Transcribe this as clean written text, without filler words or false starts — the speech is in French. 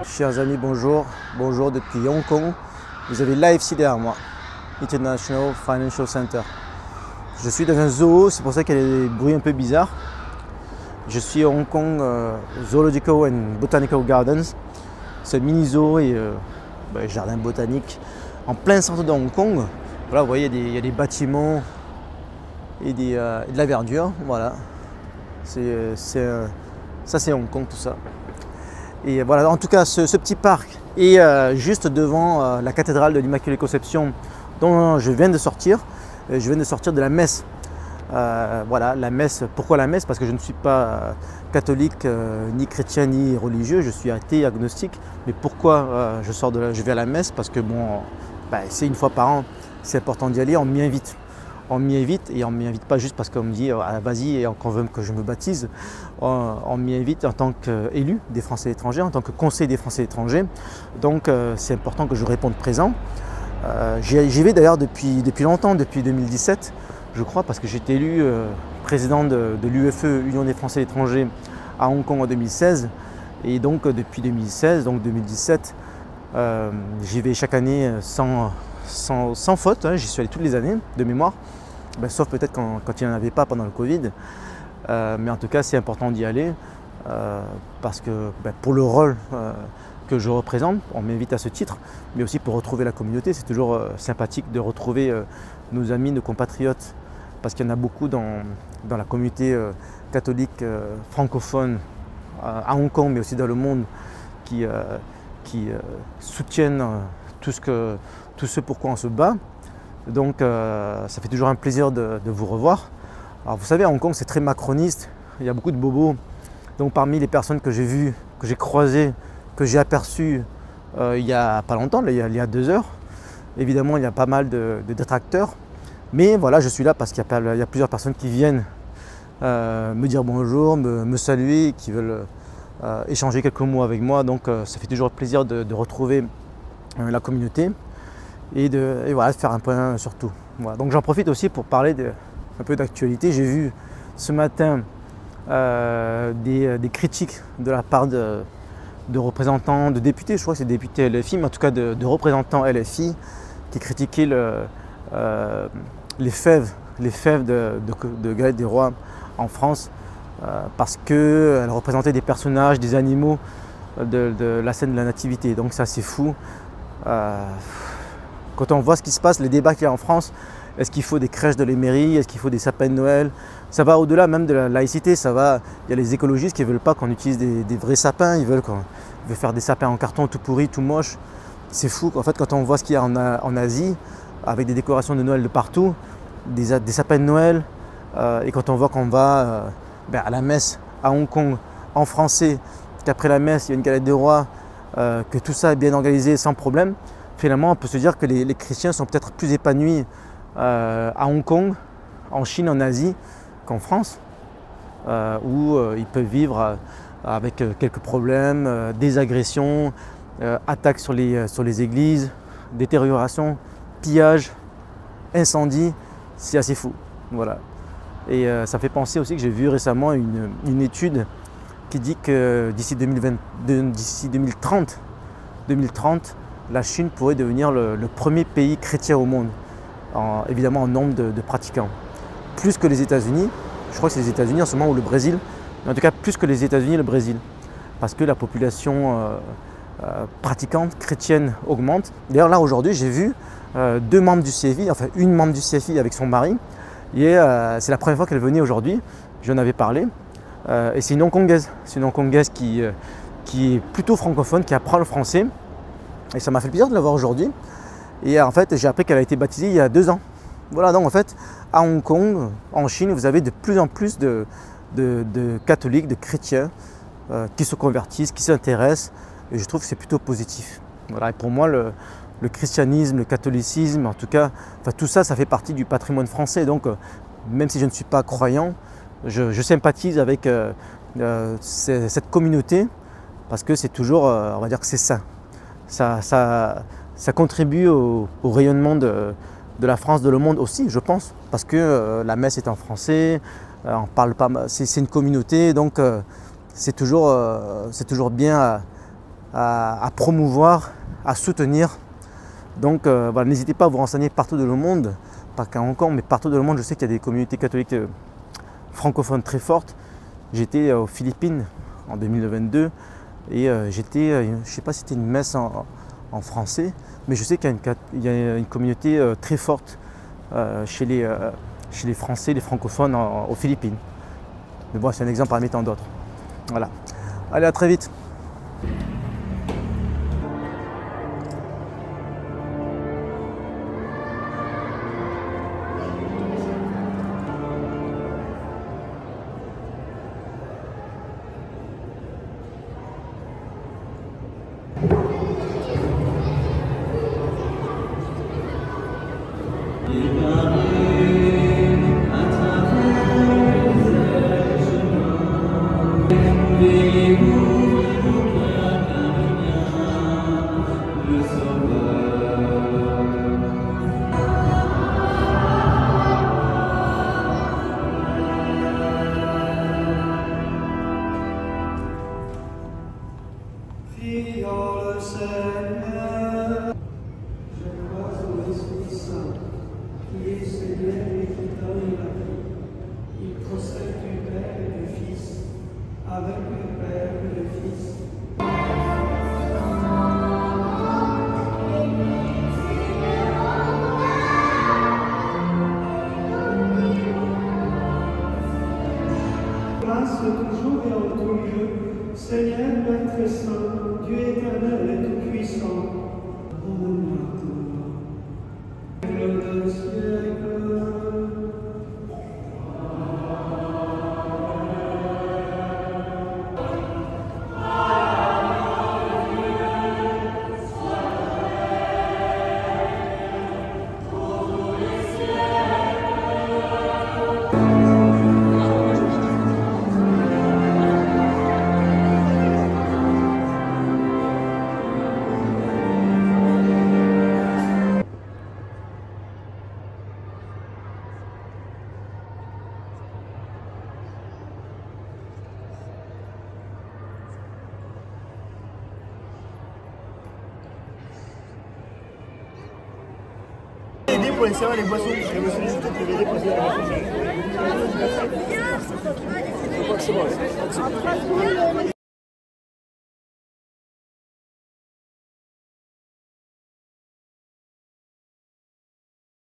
Chers amis, bonjour. Bonjour depuis Hong Kong. Vous avez l'AFC derrière moi, International Financial Center. Je suis dans un zoo, c'est pour ça qu'il y a des bruits un peu bizarres. Je suis à Hong Kong Zoological and Botanical Gardens. C'est un mini zoo et jardin botanique en plein centre de Hong Kong. Voilà, vous voyez, il y a des bâtiments et de la verdure. Voilà, ça c'est Hong Kong, tout ça. Et voilà, en tout cas, ce petit parc est juste devant la cathédrale de l'Immaculée Conception dont je viens de sortir. Je viens de sortir de la messe. Voilà, la messe. Pourquoi la messe? Parce que je ne suis pas catholique, ni chrétien, ni religieux. Je suis athée, agnostique. Mais pourquoi je vais à la messe? Parce que bon, c'est une fois par an. C'est important d'y aller. On m'y invite. On m'y invite et on ne m'y invite pas juste parce qu'on me dit vas-y et qu'on veut que je me baptise. On m'y invite en tant qu'élu des Français étrangers, en tant que conseiller des Français étrangers. Donc c'est important que je réponde présent. J'y vais d'ailleurs depuis longtemps, depuis 2017, je crois, parce que j'ai été élu président de l'UFE, Union des Français étrangers, à Hong Kong en 2016. Et donc depuis 2016, donc 2017, j'y vais chaque année sans faute, hein. J'y suis allé toutes les années de mémoire, sauf peut-être quand il n'y en avait pas pendant le Covid. Mais en tout cas, c'est important d'y aller parce que pour le rôle que je représente, on m'invite à ce titre, mais aussi pour retrouver la communauté. C'est toujours sympathique de retrouver nos amis, nos compatriotes, parce qu'il y en a beaucoup dans la communauté catholique francophone à Hong Kong, mais aussi dans le monde, qui soutiennent tout ce pourquoi on se bat. Donc ça fait toujours un plaisir de vous revoir. Alors vous savez, à Hong Kong, c'est très macroniste, il y a beaucoup de bobos. Donc parmi les personnes que j'ai vues, que j'ai croisées, que j'ai aperçues il n'y a pas longtemps, il y a 2 heures, évidemment il y a pas mal de détracteurs. Mais voilà, je suis là parce qu'il y a plusieurs personnes qui viennent me dire bonjour, me saluer, qui veulent échanger quelques mots avec moi. Donc ça fait toujours plaisir de retrouver la communauté et voilà, de faire un point sur tout. Voilà. Donc j'en profite aussi pour parler un peu d'actualité. J'ai vu ce matin des critiques de la part de représentants, de députés, je crois que c'est députés LFI, mais en tout cas de représentants LFI qui critiquaient les fèves de Galette des Rois en France parce qu'elles représentaient des personnages, des animaux de la scène de la nativité. Donc ça, c'est fou. Quand on voit ce qui se passe, les débats qu'il y a en France, est-ce qu'il faut des crèches de les mairies, est-ce qu'il faut des sapins de Noël? Ça va au-delà même de la laïcité, il y a les écologistes qui ne veulent pas qu'on utilise des vrais sapins, ils veulent faire des sapins en carton tout pourris, tout moches. C'est fou, en fait, quand on voit ce qu'il y a en Asie, avec des décorations de Noël de partout, des sapins de Noël, et quand on voit qu'on va à la messe à Hong Kong en français, qu'après la messe il y a une galette des rois, que tout ça est bien organisé sans problème, finalement on peut se dire que les chrétiens sont peut-être plus épanouis à Hong Kong, en Chine, en Asie qu'en France, où ils peuvent vivre avec quelques problèmes, des agressions, attaques sur les églises, détérioration, pillage, incendie. C'est assez fou. Voilà. Et ça fait penser aussi que j'ai vu récemment une étude qui dit que d'ici 2030, la Chine pourrait devenir le premier pays chrétien au monde, évidemment en nombre de pratiquants. Plus que les États-Unis, je crois que c'est les États-Unis en ce moment, ou le Brésil, mais en tout cas plus que les États-Unis et le Brésil, parce que la population pratiquante chrétienne augmente. D'ailleurs là aujourd'hui j'ai vu 2 membres du CFI, enfin une membre du CFI avec son mari, et c'est la première fois qu'elle venait aujourd'hui, j'en avais parlé, et c'est une Hongkongaise, qui est plutôt francophone, qui apprend le français, et ça m'a fait plaisir de la voir aujourd'hui. Et en fait j'ai appris qu'elle a été baptisée il y a 2 ans. Voilà, donc en fait à Hong Kong, en Chine, vous avez de plus en plus de catholiques, de chrétiens qui se convertissent, qui s'intéressent, et je trouve que c'est plutôt positif. Voilà, et pour moi le christianisme, le catholicisme, en tout cas, tout ça, ça fait partie du patrimoine français. Donc même si je ne suis pas croyant, je sympathise avec cette communauté parce que c'est toujours, on va dire que c'est sain. Ça contribue au rayonnement de la France, de le monde aussi, je pense, parce que la messe est en français, On parle pas, c'est une communauté, donc c'est toujours bien à promouvoir, à soutenir. Donc voilà, n'hésitez pas à vous renseigner partout dans le monde, pas qu'à Hong Kong, mais partout dans le monde. Je sais qu'il y a des communautés catholiques francophones très fortes. J'étais aux Philippines en 2022 et j'étais, je ne sais pas si c'était une messe en français, mais je sais qu'il y a une communauté très forte chez les Français, les francophones aux Philippines. Mais bon, c'est un exemple parmi tant d'autres. Voilà. Allez, à très vite. Avec le Père et le Fils. Grâce toujours et en tout lieu, Seigneur Maître Saint, Dieu éternel et tout-puissant. Pardonne-moi tout. Siècle de siècle. Aider pour les servir les boissons. Je me suis dit peut-être aider pour les servir les boissons.